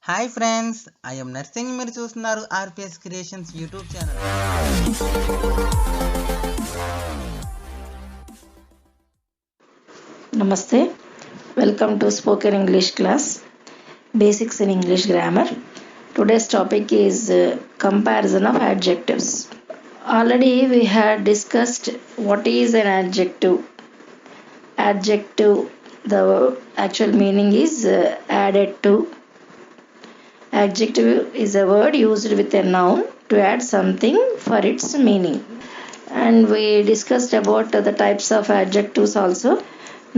Hi friends, I'm nursing. మీరు చూస్తున్నారు RPS creations YouTube channel. Namaste. Welcome to Spoken English class, Basics in English Grammar. Today's topic is comparison of adjectives. Already we had discussed what is an adjective. Adjective, the actual meaning is added to. Adjective is a word used with a noun to add something for its meaning. And we discussed about the types of adjectives also.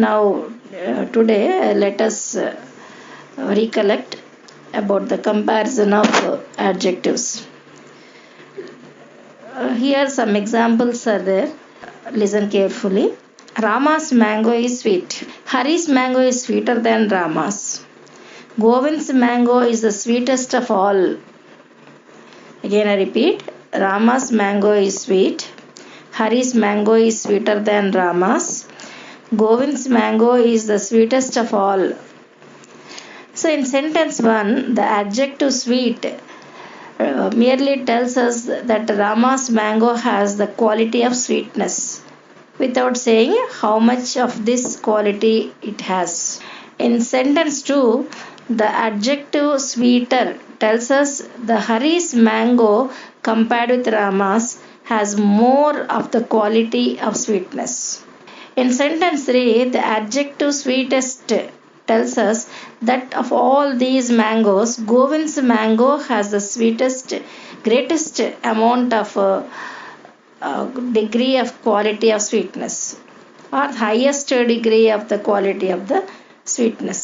Now today let us recollect about the comparison of adjectives. Here some examples are there. Listen carefully. Rama's mango is sweet. Hari's mango is sweeter than Rama's. Govind's mango is the sweetest of all. Again I repeat. Rama's mango is sweet. Hari's mango is sweeter than Rama's. Govind's mango is the sweetest of all. So in sentence 1, the adjective sweet merely tells us that Rama's mango has the quality of sweetness without saying how much of this quality it has. In sentence 2, the adjective sweeter tells us the Hari's mango compared with Rama's has more of the quality of sweetness. In sentence 3, the adjective sweetest tells us that of all these mangoes, Govind's mango has the greatest amount of degree of quality of sweetness, or highest degree of the quality of the sweetness.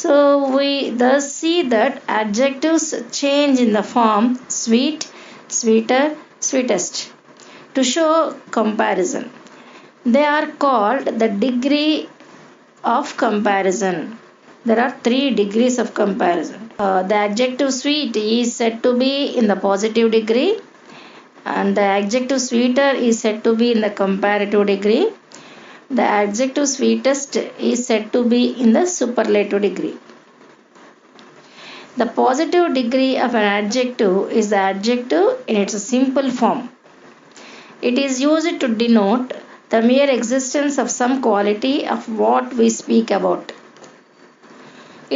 So we thus see that adjectives change in the form sweet, sweeter, sweetest to show comparison. They are called the degree of comparison. There are 3 degrees of comparison. The adjective sweet is said to be in the positive degree, and the adjective sweeter is said to be in the comparative degree. The adjective sweetest is said to be in the superlative degree. The positive degree of an adjective is the adjective in its simple form. It is used to denote the mere existence of some quality of what we speak about.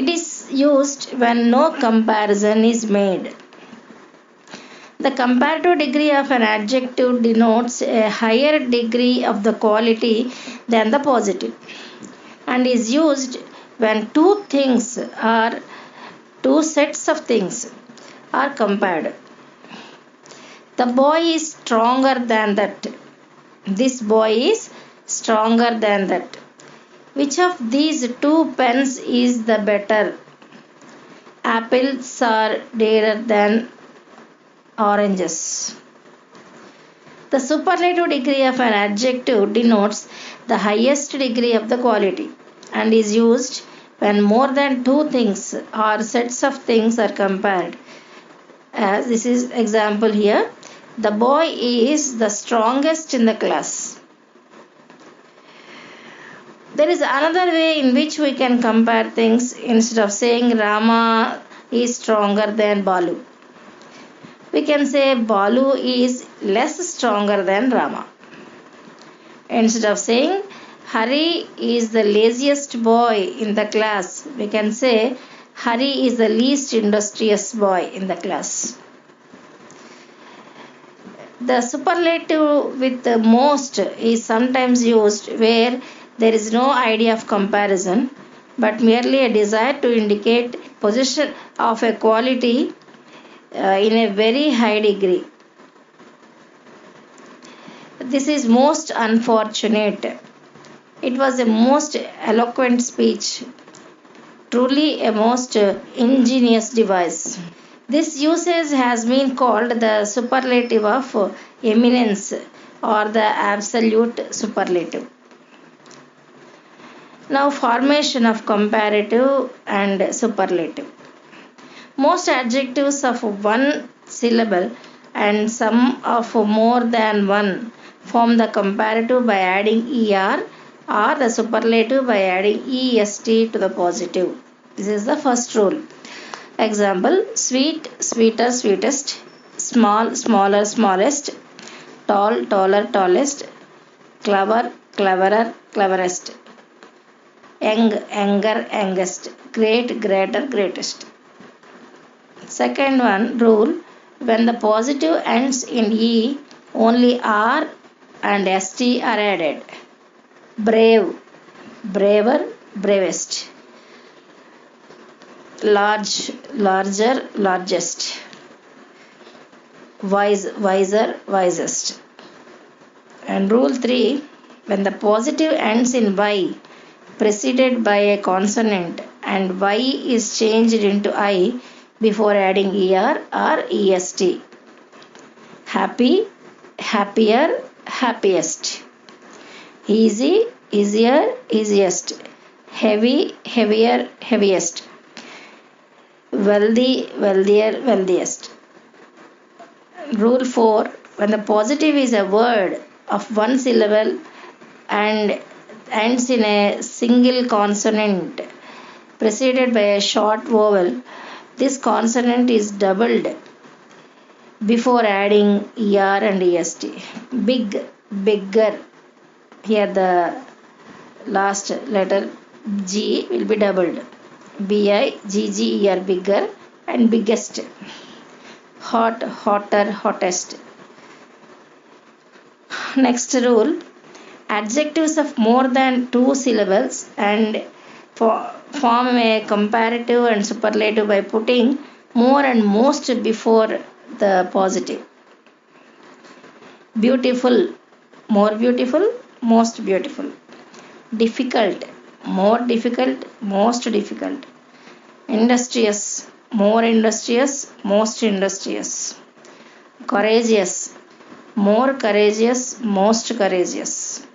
It is used when no comparison is made. The comparative degree of an adjective denotes a higher degree of the quality than the positive, and is used when two sets of things are compared. The boy is stronger than that. This boy is stronger than that. Which of these 2 pens is the better? Apples are dearer than oranges. The superlative degree of an adjective denotes the highest degree of the quality and is used when more than 2 things or sets of things are compared. As this is example here. The boy is the strongest in the class. There is another way in which we can compare things. Instead of saying Rama is stronger than Balu, we can say Balu is less stronger than Rama. Instead of saying Hari is the laziest boy in the class, we can say Hari is the least industrious boy in the class. The superlative with the most is sometimes used where there is no idea of comparison, but merely a desire to indicate possession of a quality in a very high degree. This is most unfortunate. It was a most eloquent speech, truly a most ingenious device. This usage has been called the superlative of eminence or the absolute superlative. Now, formation of comparative and superlative. Most adjectives of one syllable and some of more than one form the comparative by adding er, or the superlative by adding est to the positive. This is the first rule. Example: sweet, sweeter, sweetest; small, smaller, smallest; tall, taller, tallest; clever, cleverer, cleverest; young, younger, youngest; great, greater, greatest. Second one rule: when the positive ends in E, only R and ST are added. Brave, braver, bravest; large, larger, largest; wise, wiser, wisest. And rule 3: when the positive ends in Y preceded by a consonant and Y is changed into I before adding ER or EST. Happy, happier, happiest; easy, easier, easiest; heavy, heavier, heaviest; wealthy, wealthier, wealthiest. Rule 4: when the positive is a word of one syllable and ends in a single consonant preceded by a short vowel, this consonant is doubled before adding ER and EST. Big, bigger. Here the last letter G will be doubled. BIGGER, bigger, and biggest. Hot, hotter, hottest. Next rule: adjectives of more than two syllables and form a comparative and superlative by putting more and most before the positive. Beautiful, more beautiful, most beautiful. Difficult, more difficult, most difficult. Industrious, more industrious, most industrious. Courageous, more courageous, most courageous.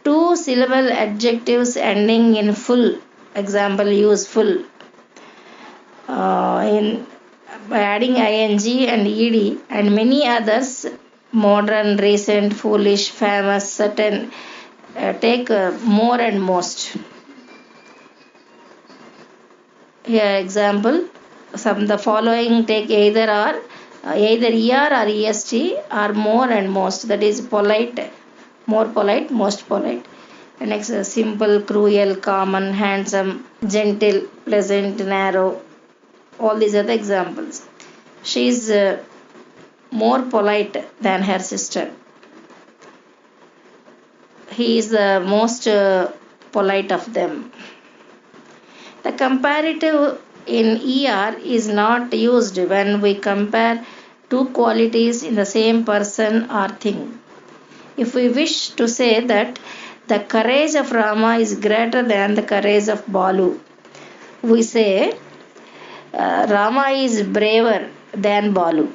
Two syllable adjectives ending in full. Example: useful. In by adding ing and ed and many others: modern, recent, foolish, famous, certain. Take more and most. Here example: the following take either or, either er or est, or more and most. That is polite, more polite, most polite. And next, simple, cruel, common, handsome, gentle, pleasant, narrow. All these are the examples. She is more polite than her sister. He is the most polite of them. The comparative in ER is not used when we compare two qualities in the same person or thing. If we wish to say that the courage of Rama is greater than the courage of Balu, we say Rama is braver than Balu.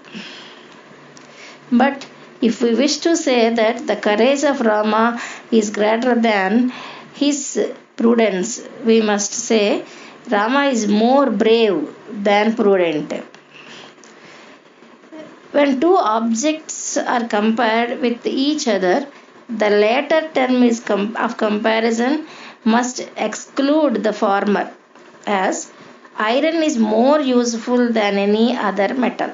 But if we wish to say that the courage of Rama is greater than his prudence, we must say Rama is more brave than prudent. When two objects are compared with each other, the latter term of comparison must exclude the former, as iron is more useful than any other metal.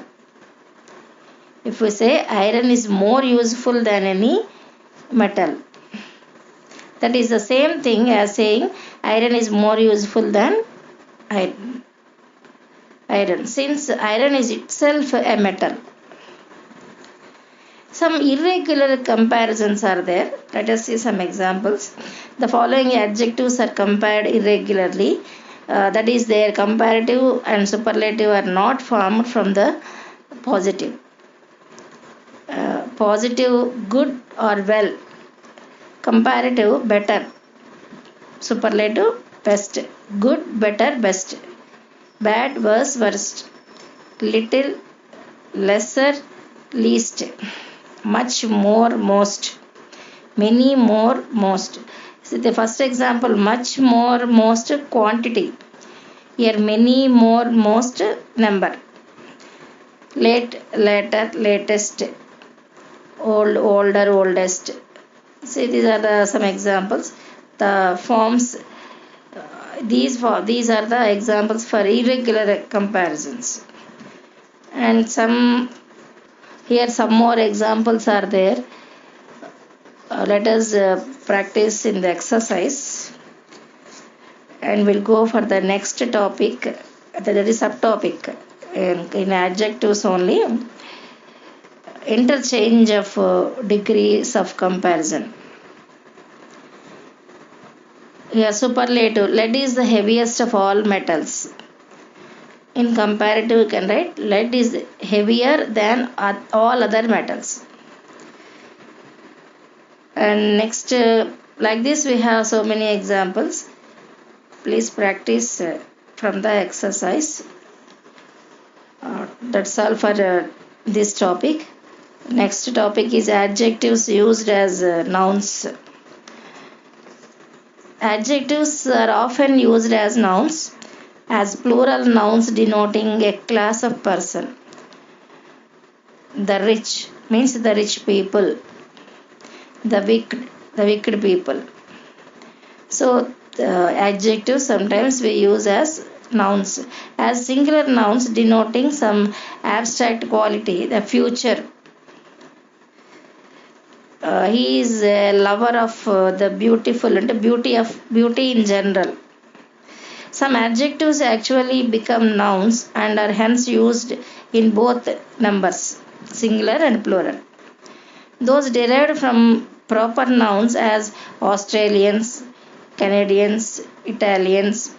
If we say iron is more useful than any metal, that is the same thing as saying iron is more useful than iron, since iron is itself a metal. Some irregular comparisons are there. Let us see some examples. The following adjectives are compared irregularly. That is, their comparative and superlative are not formed from the positive. Positive, good or well. Comparative, better. Superlative, best. Good, better, best. Bad, worse, worst. Little, lesser, least. Much, more, most. Many, more, most. So the first example: much, more, most, quantity. Here many, more, most, number. Late, later, latest. Old, older, oldest. See, these are some examples. The forms These are the examples for irregular comparisons. And some more examples are there. Let us practice in the exercise, and we'll go for the next topic. That is subtopic in adjectives only. Interchange of degrees of comparison. Here, superlative. Lead is the heaviest of all metals. In comparative, you can write lead is heavier than all other metals. And next, like this, we have so many examples. Please practice from the exercise. That's all for this topic. Next topic is adjectives used as nouns. Adjectives are often used as nouns, as plural nouns denoting a class of person. The rich means the rich people, the wicked people. So adjectives sometimes we use as nouns, as singular nouns denoting some abstract quality, the future. He is a lover of the beautiful and beauty in general. Some adjectives actually become nouns and are hence used in both numbers, singular and plural. Those derived from proper nouns as Australians, Canadians, Italians.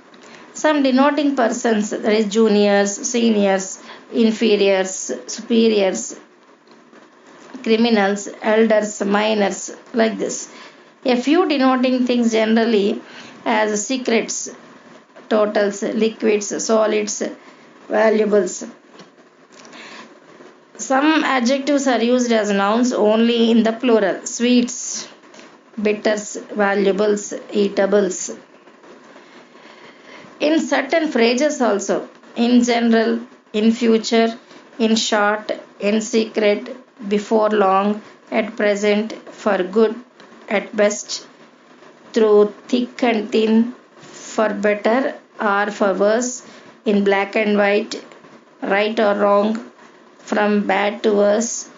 Some denoting persons, that is juniors, seniors, inferiors, superiors, criminals, elders, minors, like this. A few denoting things generally as secrets, totals, liquids, solids, valuables. Some adjectives are used as nouns only in the plural. Sweets, bitters, valuables, eatables. In certain phrases also, in general, in future, in short, in secret, before long, at present, for good, at best, through thick and thin, for better or for worse, in black and white, right or wrong, from bad to worse,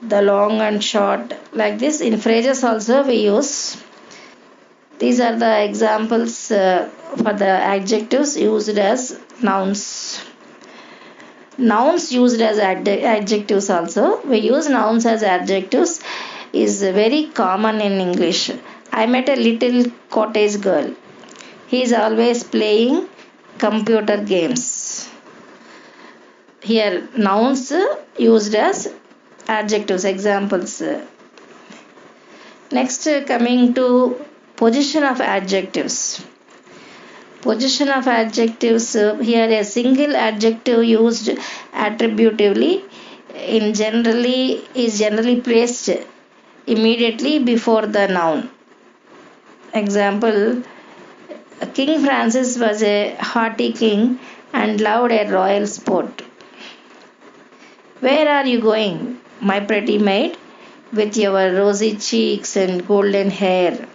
the long and short. Like this, in phrases also we use. These are the examples for the adjectives used as nouns. Nouns used as adjectives also. We use nouns as adjectives is very common in English. I met a little cottage girl. He is always playing computer games. Here nouns used as adjectives, examples. Next, coming to position of adjectives. Position of adjectives, here a single adjective used attributively is generally placed immediately before the noun. Example, King Francis was a haughty king and loved a royal sport. Where are you going, my pretty maid, with your rosy cheeks and golden hair?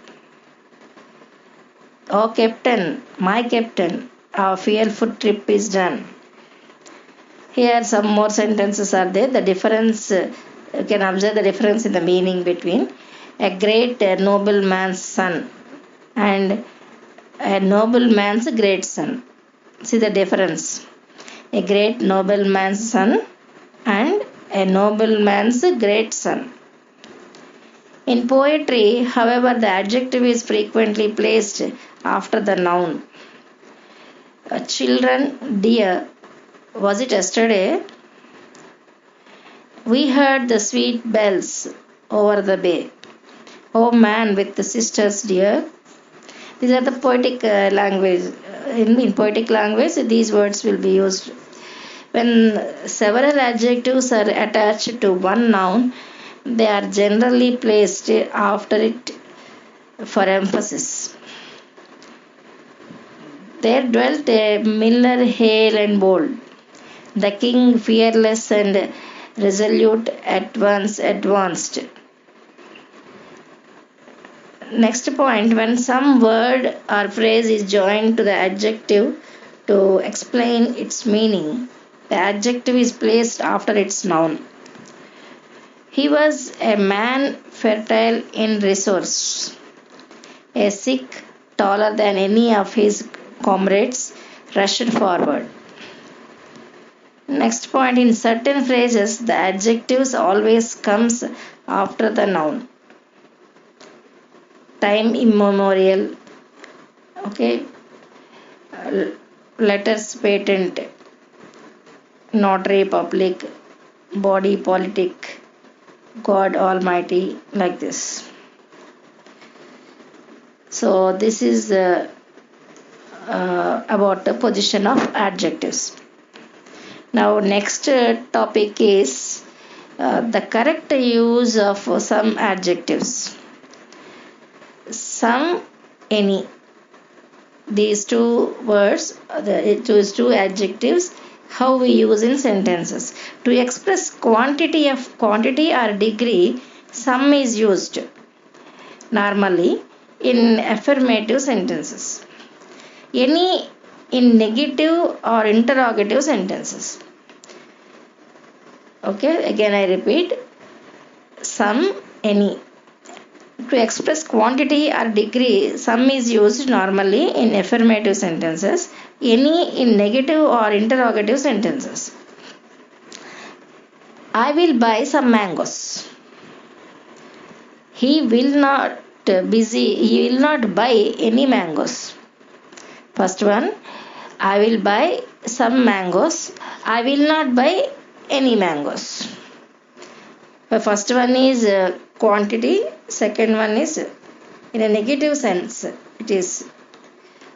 Oh, Captain, my Captain, our fearful trip is done. Here some more sentences are there. The difference, you can observe the difference in the meaning between a great nobleman's son and a nobleman's great son. See the difference. A great nobleman's son and a nobleman's great son. In poetry, however, the adjective is frequently placed after the noun. Children, dear, was it yesterday? We heard the sweet bells over the bay. Oh man, with the sisters, dear. These are the poetic language. In poetic language, these words will be used. When several adjectives are attached to one noun, they are generally placed after it for emphasis. There dwelt a miller hale and bold, the king fearless and resolute at once advanced. Next point, when some word or phrase is joined to the adjective to explain its meaning, the adjective is placed after its noun. He was a man fertile in resource, a Sikh taller than any of his comrades rushed forward. Next point, in certain phrases, the adjectives always comes after the noun. Time immemorial, okay, letters patent, notary public, body politic, God Almighty, like this. So this is about the position of adjectives. Now next topic is the correct use of some adjectives. Some, any. These two words, these two adjectives, how we use in sentences. To express quantity or degree, some is used normally in affirmative sentences. Any in negative or interrogative sentences. Okay, again I repeat. Some, any. To express quantity or degree, some is used normally in affirmative sentences, any in negative or interrogative sentences. I will buy some mangoes. He will not buy any mangoes. First one, I will buy some mangoes. I will not buy any mangoes. The first one is quantity, second one is in a negative sense. It is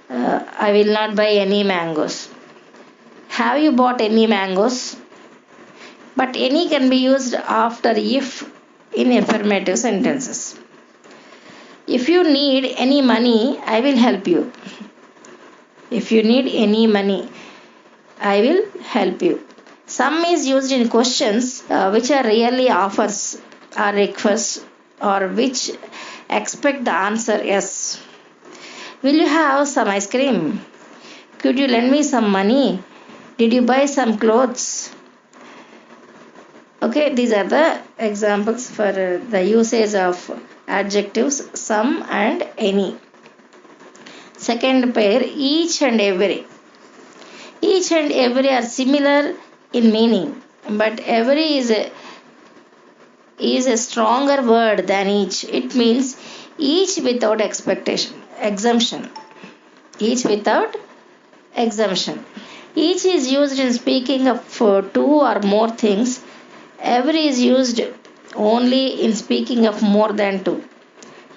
I will not buy any mangoes. Have you bought any mangoes? But any can be used after if in affirmative sentences. If you need any money, I will help you. If you need any money, I will help you. Some is used in questions which are really offers or requests or which expect the answer yes. Will you have some ice cream? Could you lend me some money? Did you buy some clothes? Okay, these are the examples for the usage of adjectives some and any. Second pair, each and every. Each and every are similar in meaning, but every is a stronger word than each. It means each without exemption. Each without exemption. Each is used in speaking of two or more things. Every is used only in speaking of more than two.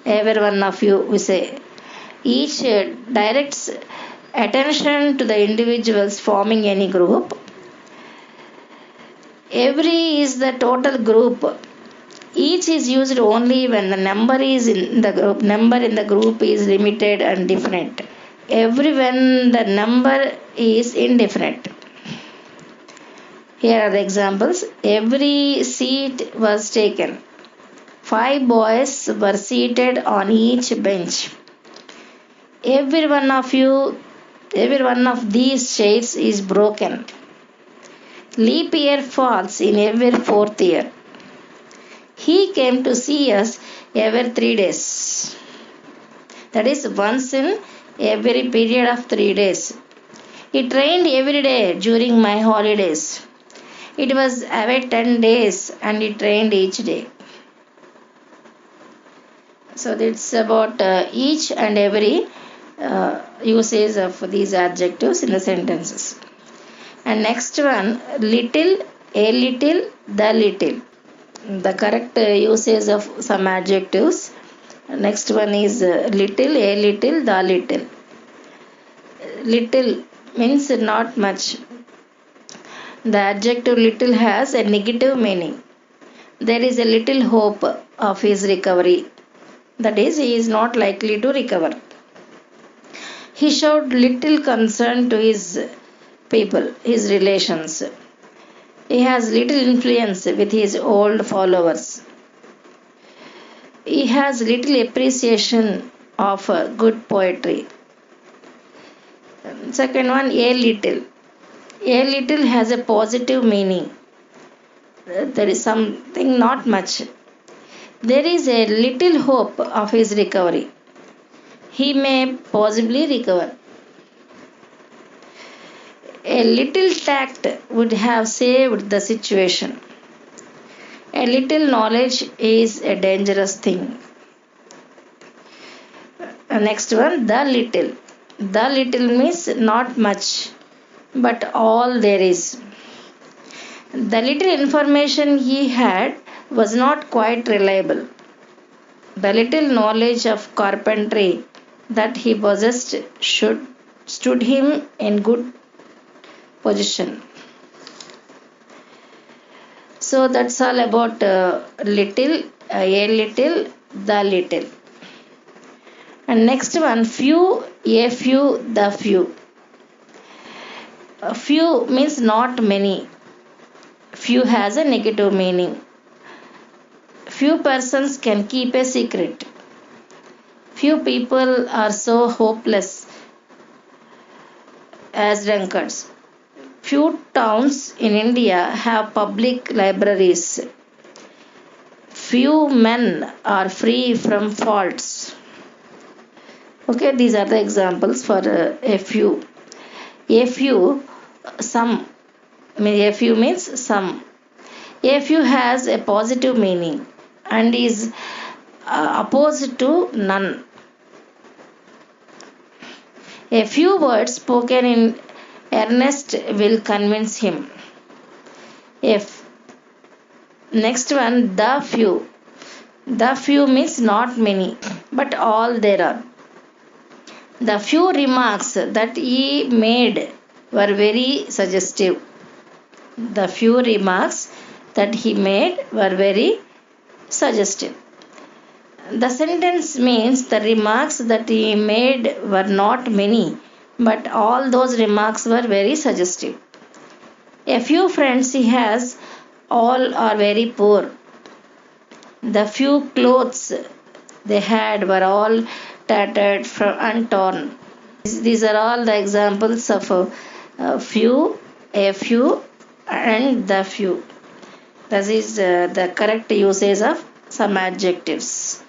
Every one of you, we say. Each directs attention to the individuals forming any group. Every is the total group. Each is used only when the number in the group is limited and definite. Every when the number is indefinite. Here are the examples. Every seat was taken. 5 boys were seated on each bench. Every one of these chairs is broken. Leap year falls in every 4th year. He came to see us every 3 days. That is once in every period of 3 days. It rained every day during my holidays. It was away 10 days and it rained each day. So that's about each and every usage of these adjectives in the sentences. And next one, little, a little, the little. The correct usage of some adjectives. Next one is little, a little, the little. Little means not much. The adjective little has a negative meaning. There is a little hope of his recovery. That is, he is not likely to recover. He showed little concern to his people, his relations. He has little influence with his old followers. he has little appreciation of good poetry. Second one, a little. A little has a positive meaning. There is something not much. There is a little hope of his recovery. He may possibly recover. A little tact would have saved the situation. A little knowledge is a dangerous thing. Next one, the little. The little means not much, but all there is. The little information he had was not quite reliable. The little knowledge of carpentry that he possessed stood him in good position. So that's all about little, a little, the little. And next one, few, a few, the few. Few means not many. Few has a negative meaning. Few persons can keep a secret. Few people are so hopeless as drunkards. Few towns in India have public libraries. Few men are free from faults. Okay, these are the examples for a few. A few, some. A few means some. A few has a positive meaning and is opposed to none. A few words spoken in earnest will convince him. Next one, the few. The few means not many, but all there are. The few remarks that he made were very suggestive. The few remarks that he made were very suggestive. The sentence means the remarks that he made were not many, but all those remarks were very suggestive. A few friends he has, all are very poor. The few clothes they had were all tattered and torn. These are all the examples of few, a few, and the few. This is the correct usage of some adjectives.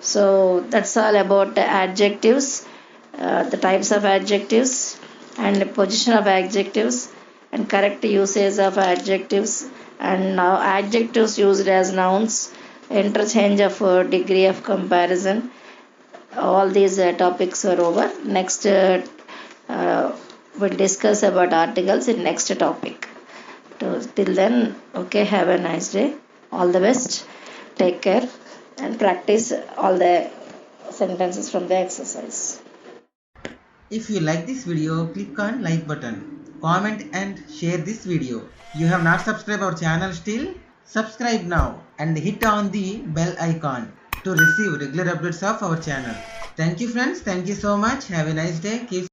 So that's all about the adjectives, the types of adjectives, and the position of adjectives, and correct usage of adjectives, and now adjectives used as nouns, interchange of degree of comparison. All these topics are over. Next we'll discuss about articles in next topic. Till then, okay, have a nice day. All the best. Take care and practice all the sentences from the exercise. If you like this video, click on like button, comment and share this video. You have not subscribed our channel still? Subscribe now and hit on the bell icon to receive regular updates of our channel. Thank you friends. Thank you so much. Have a nice day. Keep